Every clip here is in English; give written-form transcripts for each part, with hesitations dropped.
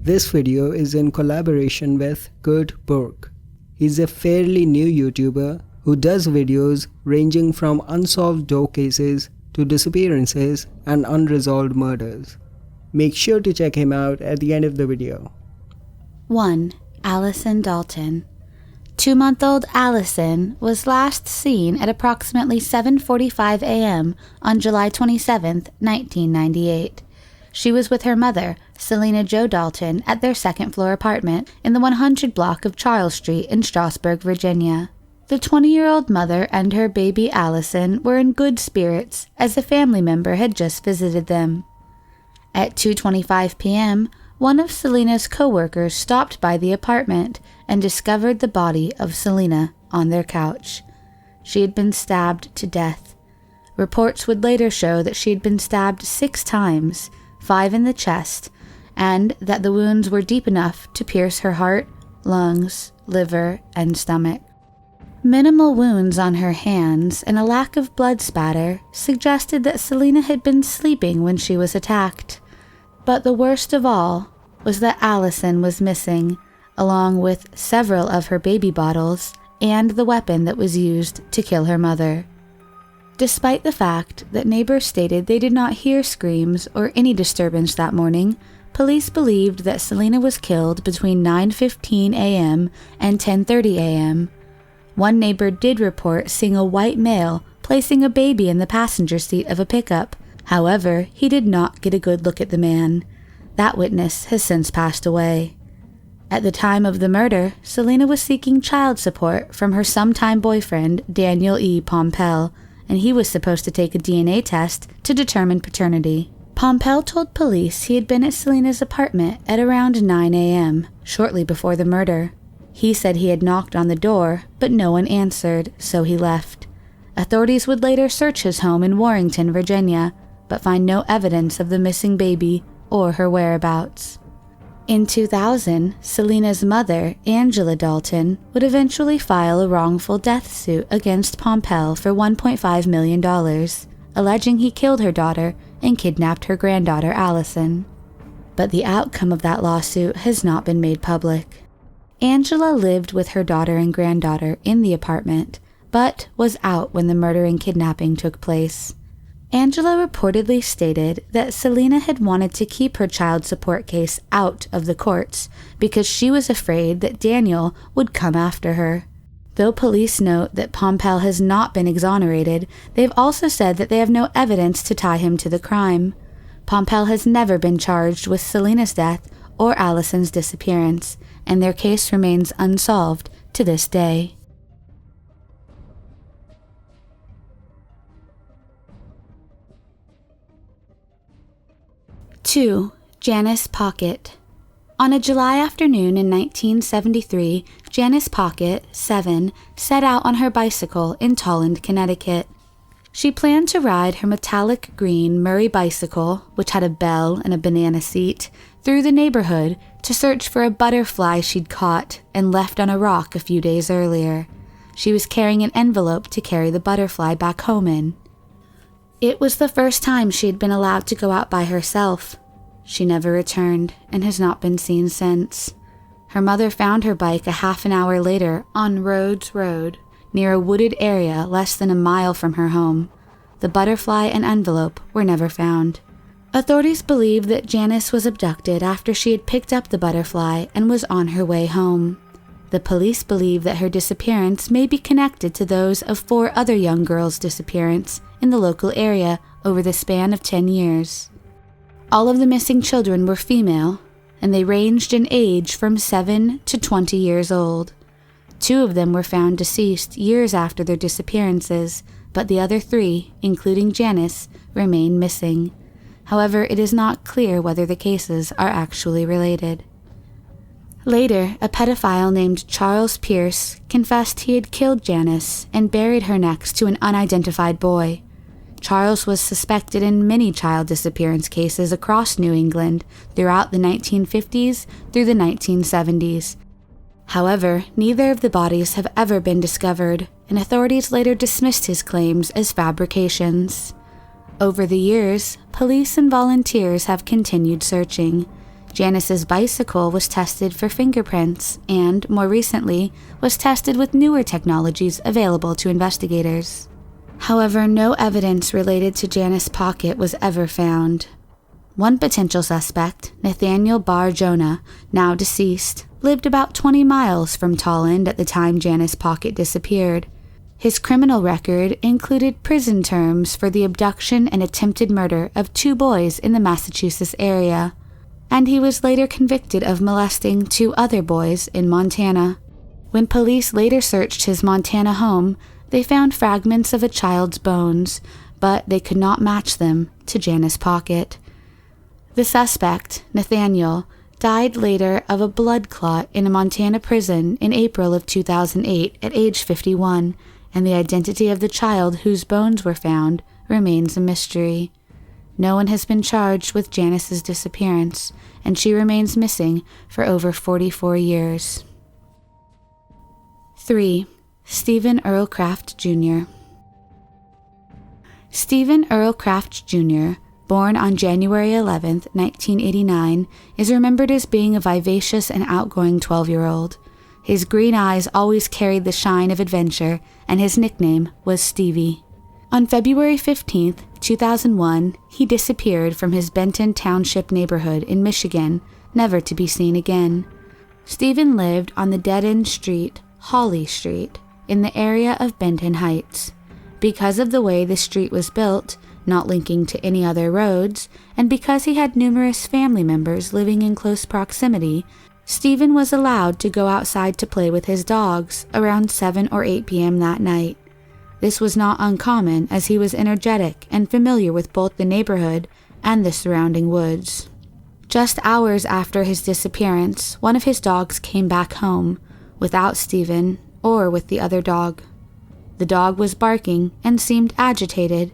This video is in collaboration with Bourke. He's a fairly new YouTuber who does videos ranging from unsolved door cases to disappearances and unresolved murders. Make sure to check him out at the end of the video. 1. Allyson Dalton. 2-month-old Allyson was last seen at approximately 7:45 a.m. on July 27, 1998. She was with her mother, Selena Jo Dalton, at their second-floor apartment in the 100 block of Charles Street in Strasburg, Virginia. The 20-year-old mother and her baby Allyson were in good spirits as a family member had just visited them. At 2:25 p.m., one of Selena's co-workers stopped by the apartment and discovered the body of Selena on their couch. She had been stabbed to death. Reports would later show that she had been stabbed 6 times, 5 in the chest, and that the wounds were deep enough to pierce her heart, lungs, liver, and stomach. Minimal wounds on her hands and a lack of blood spatter suggested that Selena had been sleeping when she was attacked. But the worst of all was that Allyson was missing, along with several of her baby bottles and the weapon that was used to kill her mother. Despite the fact that neighbors stated they did not hear screams or any disturbance that morning, police believed that Selena was killed between 9:15 a.m. and 10:30 a.m. One neighbor did report seeing a white male placing a baby in the passenger seat of a pickup. However, he did not get a good look at the man. That witness has since passed away. At the time of the murder, Selena was seeking child support from her sometime boyfriend, Daniel E. Pompel, and he was supposed to take a DNA test to determine paternity. Pompel told police he had been at Selena's apartment at around 9 a.m., shortly before the murder. He said he had knocked on the door, but no one answered, so he left. Authorities would later search his home in Warrenton, Virginia, but find no evidence of the missing baby or her whereabouts. In 2000, Selena's mother, Angela Dalton, would eventually file a wrongful death suit against Pompel for $1.5 million, alleging he killed her daughter and kidnapped her granddaughter, Allyson. But the outcome of that lawsuit has not been made public. Angela lived with her daughter and granddaughter in the apartment, but was out when the murder and kidnapping took place. Angela reportedly stated that Selena had wanted to keep her child support case out of the courts because she was afraid that Daniel would come after her. Though police note that Pompel has not been exonerated, they've also said that they have no evidence to tie him to the crime. Pompel has never been charged with Selena's death or Allyson's disappearance, and their case remains unsolved to this day. 2. Janice Pockett. On a July afternoon in 1973, Janice Pockett, 7, set out on her bicycle in Tolland, Connecticut. She planned to ride her metallic green Murray bicycle, which had a bell and a banana seat, through the neighborhood to search for a butterfly she'd caught and left on a rock a few days earlier. She was carrying an envelope to carry the butterfly back home in. It was the first time she had been allowed to go out by herself. She never returned and has not been seen since. Her mother found her bike a half an hour later on Rhodes Road, near a wooded area less than a mile from her home. The butterfly and envelope were never found. Authorities believe that Janice was abducted after she had picked up the butterfly and was on her way home. The police believe that her disappearance may be connected to those of 4 other young girls' disappearance in the local area over the span of 10 years. All of the missing children were female, and they ranged in age from 7 to 20 years old. 2 of them were found deceased years after their disappearances, but the other 3, including Janice, remain missing. However, it is not clear whether the cases are actually related. Later, a pedophile named Charles Pierce confessed he had killed Janice and buried her next to an unidentified boy. Charles was suspected in many child disappearance cases across New England throughout the 1950s through the 1970s. However, neither of the bodies have ever been discovered, and authorities later dismissed his claims as fabrications. Over the years, police and volunteers have continued searching. Janice's bicycle was tested for fingerprints and, more recently, was tested with newer technologies available to investigators. However, no evidence related to Janice Pockett was ever found. One potential suspect, Nathaniel Bar Jonah, now deceased, lived about 20 miles from Tolland at the time Janice Pockett disappeared. His criminal record included prison terms for the abduction and attempted murder of 2 boys in the Massachusetts area, and he was later convicted of molesting 2 other boys in Montana. When police later searched his Montana home, they found fragments of a child's bones, but they could not match them to Janice Pockett. The suspect, Nathaniel, died later of a blood clot in a Montana prison in April of 2008 at age 51, and the identity of the child whose bones were found remains a mystery. No one has been charged with Janice's disappearance, and she remains missing for over 44 years. 3. Stephen Earl Kraft Jr. Stephen Earl Kraft Jr., born on January 11, 1989, is remembered as being a vivacious and outgoing 12-year-old. His green eyes always carried the shine of adventure, and his nickname was Stevie. On February 15, 2001, he disappeared from his Benton Township neighborhood in Michigan, never to be seen again. Stephen lived on the dead-end street, Hawley Street, in the area of Benton Heights. Because of the way the street was built, not linking to any other roads, and because he had numerous family members living in close proximity, Stephen was allowed to go outside to play with his dogs around 7 or 8 p.m. that night. This was not uncommon, as he was energetic and familiar with both the neighborhood and the surrounding woods. Just hours after his disappearance, one of his dogs came back home, without Stephen or with the other dog. The dog was barking and seemed agitated.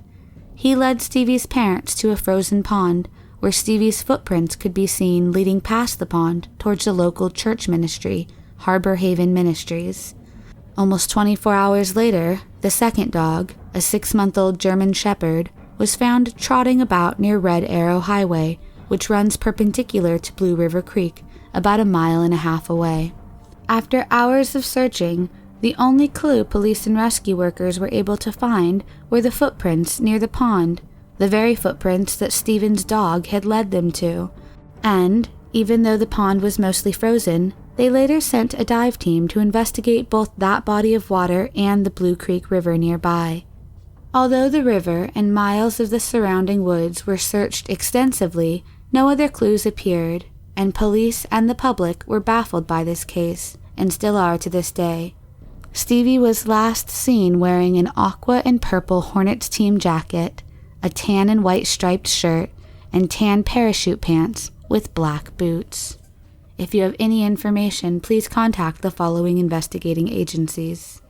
He led Stevie's parents to a frozen pond, where Stevie's footprints could be seen leading past the pond towards the local church ministry, Harbor Haven Ministries. Almost 24 hours later, the second dog, a 6-month-old German Shepherd, was found trotting about near Red Arrow Highway, which runs perpendicular to Blue River Creek, about 1.5 miles away. After hours of searching, the only clue police and rescue workers were able to find were the footprints near the pond, the very footprints that Stephen's dog had led them to. And, even though the pond was mostly frozen, they later sent a dive team to investigate both that body of water and the Blue Creek River nearby. Although the river and miles of the surrounding woods were searched extensively, no other clues appeared, and police and the public were baffled by this case, and still are to this day. Stevie was last seen wearing an aqua and purple Hornets team jacket, a tan and white striped shirt, and tan parachute pants with black boots. If you have any information, please contact the following investigating agencies.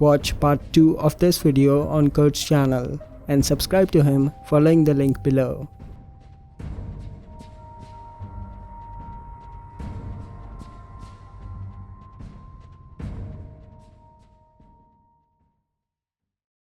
Watch part 2 of this video on Kurt's channel and subscribe to him following the link below.